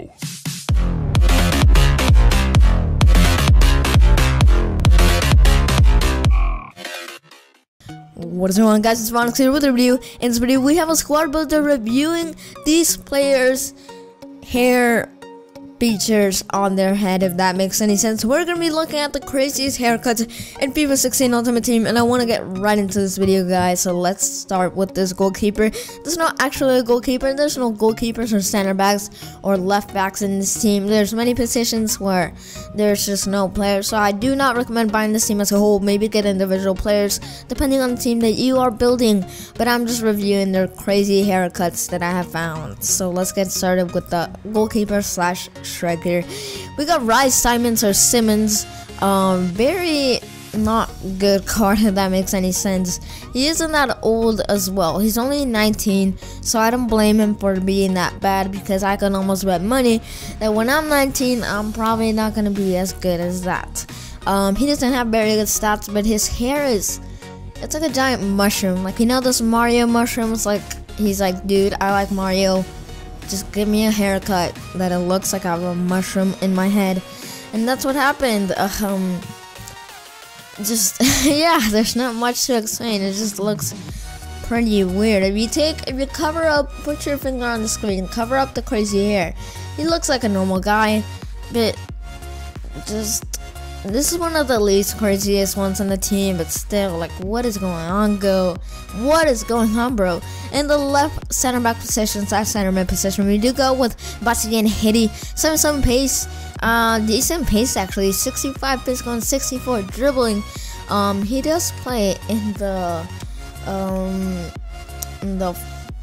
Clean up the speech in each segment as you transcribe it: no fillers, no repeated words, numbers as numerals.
now. What is going on, guys? It's Vonix here with a review. In this video, we have a squad builder reviewing these players' hair features on their head, if that makes any sense. We're gonna be looking at the craziest haircuts in FIFA 16 Ultimate Team, and I want to get right into this video, guys. So let's start with this goalkeeper. There's not actually a goalkeeper. There's no goalkeepers or center backs or left backs in this team. There's many positions where there's just no players, so I do not recommend buying this team as a whole. Maybe get individual players depending on the team that you are building, but I'm just reviewing their crazy haircuts that I have found. So let's get started with the goalkeeper slash striker. We got Simmons or Simmons. Very not good card, if that makes any sense. He isn't that old as well. He's only 19, so I don't blame him for being that bad, because I can almost bet money that when I'm 19, I'm probably not gonna be as good as that. He doesn't have very good stats, but his hair it's like a giant mushroom. Like, you know those Mario mushrooms? Like, he's like, dude, I like Mario. Just give me a haircut that it looks like I have a mushroom in my head. And that's what happened. Yeah, there's not much to explain. It just looks pretty weird. If you cover up, put your finger on the screen, cover up the crazy hair, he looks like a normal guy, but this is one of the least craziest ones on the team, but still, like, what is going on, what is going on, bro? In the left center back position / center mid position, we do go with Basilian HERY, 77 pace, decent pace actually, 65 physical and 64 dribbling. He does play in the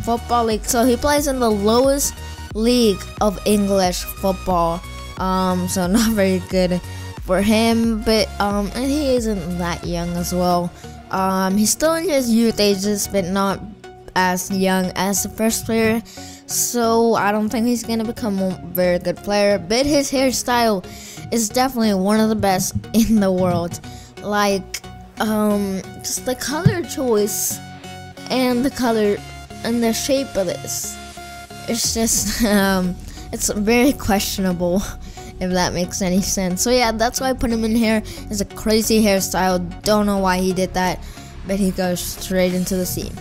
football league, so he plays in the lowest league of English football. So not very good for him, but and he isn't that young as well. He's still in his youth ages, but not as young as the first player, so I don't think he's gonna become a very good player. But his hairstyle is definitely one of the best in the world. Like, just the color choice and the color and the shape of this, it's just it's very questionable, if that makes any sense. So yeah, that's why I put him in here. It's a crazy hairstyle. Don't know why he did that, but he goes straight into the scene.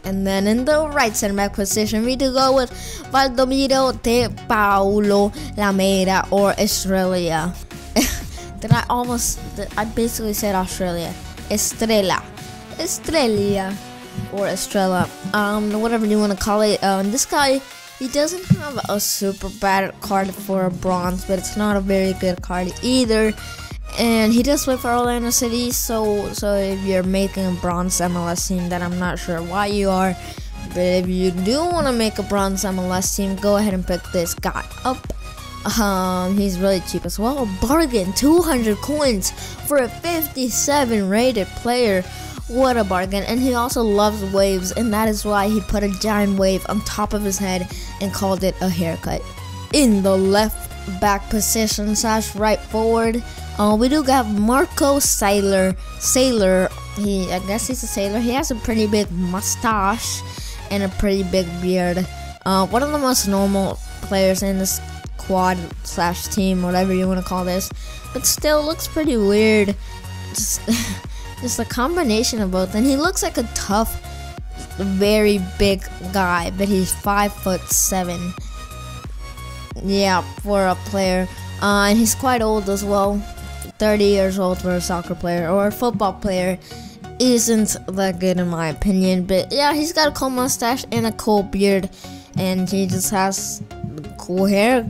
And then in the right center back position, we do go with Valdomiro de Paulo Lamera or ESTRELA. I basically said Australia. ESTRELA or ESTRELA, whatever you want to call it. This guy, he doesn't have a super bad card for a bronze, but it's not a very good card either. And he does play for Orlando City, so if you're making a bronze MLS team, then I'm not sure why you are, but if you do want to make a bronze MLS team, go ahead and pick this guy up. He's really cheap as well. Bargain, 200 coins for a 57 rated player. What a bargain. And he also loves waves, and that is why he put a giant wave on top of his head and called it a haircut. In the left back position / right forward, we do have Marco Sailor. I guess he's a sailor. He has a pretty big mustache and a pretty big beard. One of the most normal players in this squad / team, whatever you want to call this, but still looks pretty weird. Just a combination of both. And he looks like a tough, very big guy, but he's 5'7". Yeah, for a player. And he's quite old as well. 30 years old for a soccer player or a football player isn't that good in my opinion. But yeah, he's got a cool mustache and a cool beard, and he just has cool hair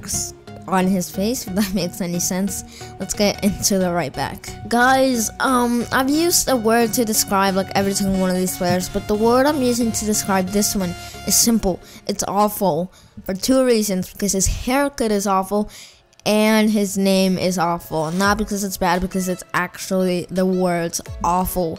on his face, if that makes any sense. Let's get into the right back. Guys, I've used a word to describe like every single one of these players, but the word I'm using to describe this one is simple. It's awful, for two reasons: because his haircut is awful and his name is awful. Not because it's bad, because it's actually the word's awful.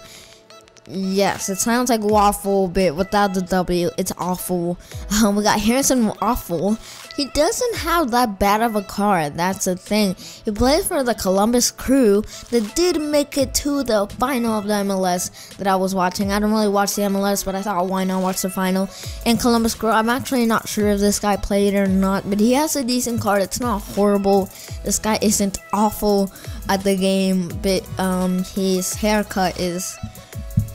Yes, it sounds like waffle, but without the W, it's awful. We got Harrison Awful. He doesn't have that bad of a card, that's the thing. He plays for the Columbus Crew that did make it to the final of the MLS that I was watching. I don't really watch the MLS, but I thought, why not watch the final? And Columbus Crew, I'm actually not sure if this guy played or not, but he has a decent card. It's not horrible. This guy isn't awful at the game, but his haircut is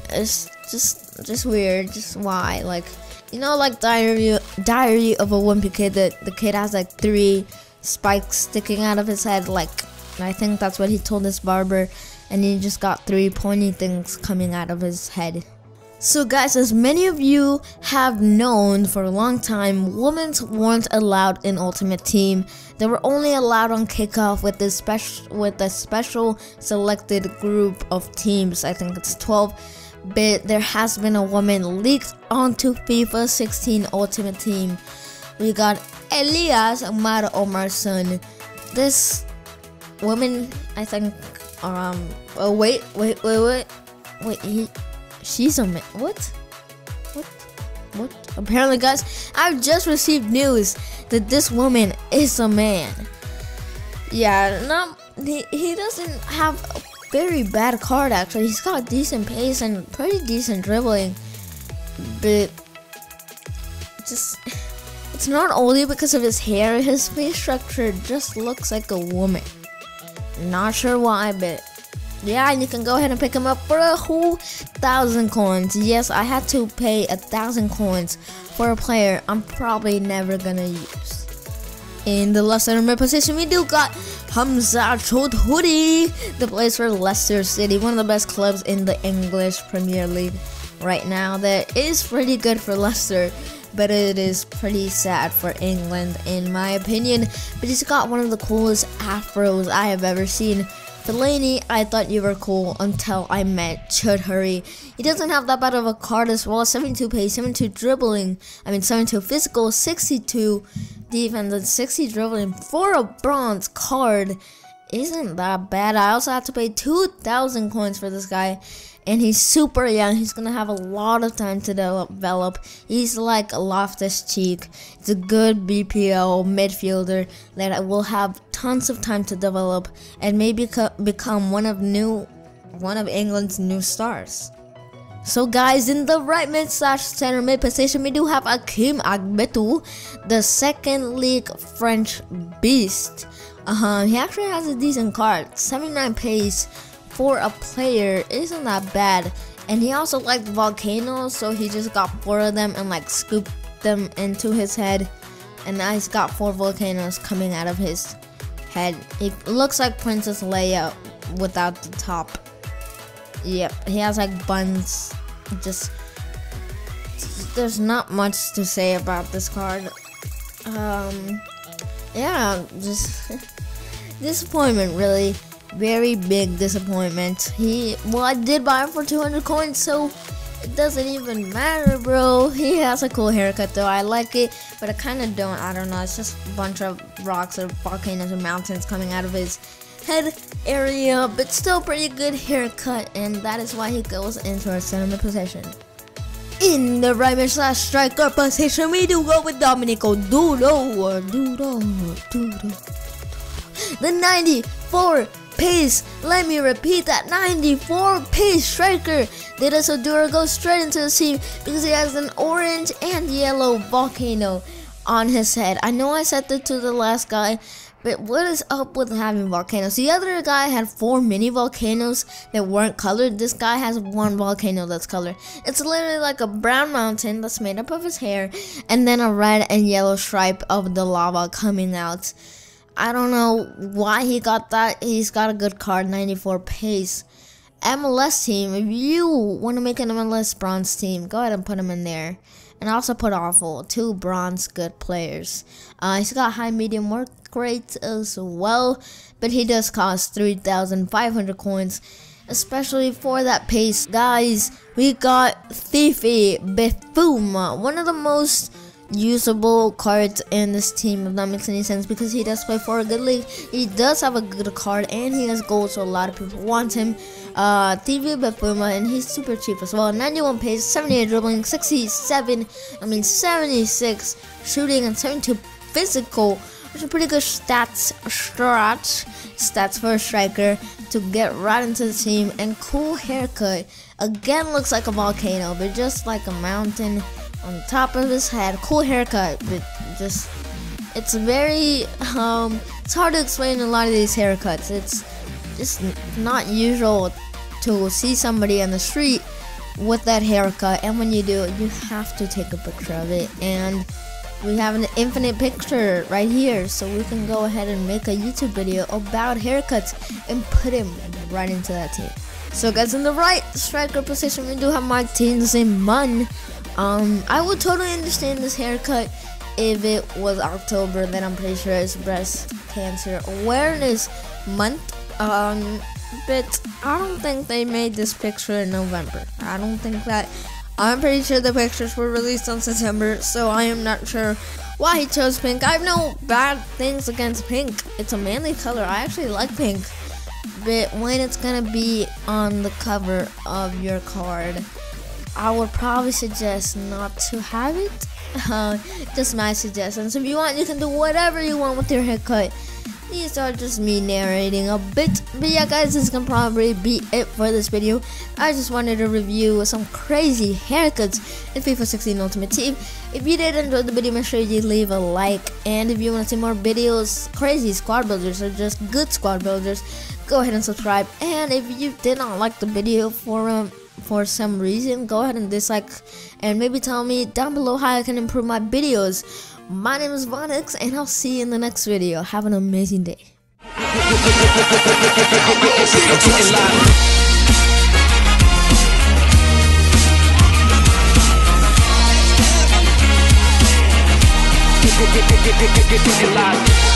just weird. Just why? Like, you know, like Diary of a Wimpy Kid, that the kid has like 3 spikes sticking out of his head. Like, I think that's what he told his barber, and he just got 3 pointy things coming out of his head. So guys, as many of you have known for a long time, women weren't allowed in Ultimate Team. They were only allowed on kickoff with a special selected group of teams. I think it's 12. But there has been a woman leaked onto FIFA 16 Ultimate Team. We got Elias Mar Omarson. This woman, I think, oh wait, she's a man. What? Apparently, guys, I've just received news that this woman is a man. Yeah, no, he doesn't have a very bad card, actually. He's got decent pace and pretty decent dribbling, but it's not only because of his hair. His face structure just looks like a woman. Not sure why, but yeah, you can go ahead and pick him up for a whole 1,000 coins. Yes, I had to pay 1,000 coins for a player I'm probably never gonna use. In the left center mid position, we do got Hamza Choudhury, that plays for Leicester City, one of the best clubs in the English Premier League right now. That is pretty good for Leicester, but it is pretty sad for England, in my opinion. But he's got one of the coolest afros I have ever seen. Fellaini, I thought you were cool until I met Choudhury. He doesn't have that bad of a card as well. 72 pace, 72 dribbling, 72 physical, 62 defense, and 60 dribbling for a bronze card isn't that bad. I also had to pay 2,000 coins for this guy, and he's super young. He's gonna have a lot of time to develop. He's like a Loftus-Cheek. It's a good BPL midfielder that will have tons of time to develop and maybe become one of England's new stars. So guys, in the right mid / center mid position, we do have Akim Agbetu, the second league French beast. He actually has a decent card. 79 pace for a player isn't that bad, and he also liked volcanoes, so he just got 4 of them and like scooped them into his head, and now he's got 4 volcanoes coming out of his head. It looks like Princess Leia without the top. Yep, he has like buns. Just there's not much to say about this card. Yeah, just disappointment, really. Very big disappointment. I did buy him for 200 coins, so it doesn't even matter, bro. He has a cool haircut though. I like it, but I kind of don't. I don't know. It's just a bunch of rocks or volcanoes or mountains coming out of his head area, but still pretty good haircut, and that is why he goes into our center mid position. In the right mid / striker position, we do go with Domenico Dudo. The 94 pace, let me repeat that, 94 pace striker. Did so Dura go straight into the team because he has an orange and yellow volcano on his head. I know I said that to the last guy, but what is up with having volcanoes? The other guy had 4 mini volcanoes that weren't colored. This guy has 1 volcano that's colored. It's literally like a brown mountain that's made up of his hair, and then a red and yellow stripe of the lava coming out. I don't know why he got that. He's got a good card, 94 pace. MLS team, if you want to make an MLS bronze team, go ahead and put him in there. And also put Awful, 2 bronze good players. He's got high medium work rate as well, but he does cost 3,500 coins, especially for that pace. Guys, we got Fifi Befuma, one of the most usable cards in this team, if that makes any sense, because he does play for a good league. He does have a good card, and he has gold, so a lot of people want him. TV Befuma, and he's super cheap as well. 91 pace, 78 dribbling, 76 shooting, and 72 physical, which are pretty good stats for a striker to get right into the team. And cool haircut. Again, looks like a volcano, but just like a mountain on top of his head. Cool haircut, but just, it's very it's hard to explain a lot of these haircuts. It's just not usual to see somebody on the street with that haircut, and when you do, you have to take a picture of it. And we have an infinite picture right here, so we can go ahead and make a YouTube video about haircuts and put him right into that team. So guys, in the right striker position, we do have Martins and Munn. I would totally understand this haircut if it was October, then I'm pretty sure it's Breast Cancer Awareness Month. But I don't think they made this picture in November. I don't think that. I'm pretty sure the pictures were released on September, so I am not sure why he chose pink. I have no bad things against pink. It's a manly color. I actually like pink. But when it's gonna be on the cover of your card, I would probably suggest not to have it. Just my suggestions. If you want, you can do whatever you want with your haircut. These are just me narrating a bit. But yeah guys, this can probably be it for this video. I just wanted to review some crazy haircuts in FIFA 16 Ultimate Team. If you did enjoy the video, make sure you leave a like. And if you want to see more videos, crazy squad builders or just good squad builders, go ahead and subscribe. And if you did not like the video for some reason, go ahead and dislike, and maybe tell me down below how I can improve my videos. My name is Vonix, and I'll see you in the next video. Have an amazing day. Get live.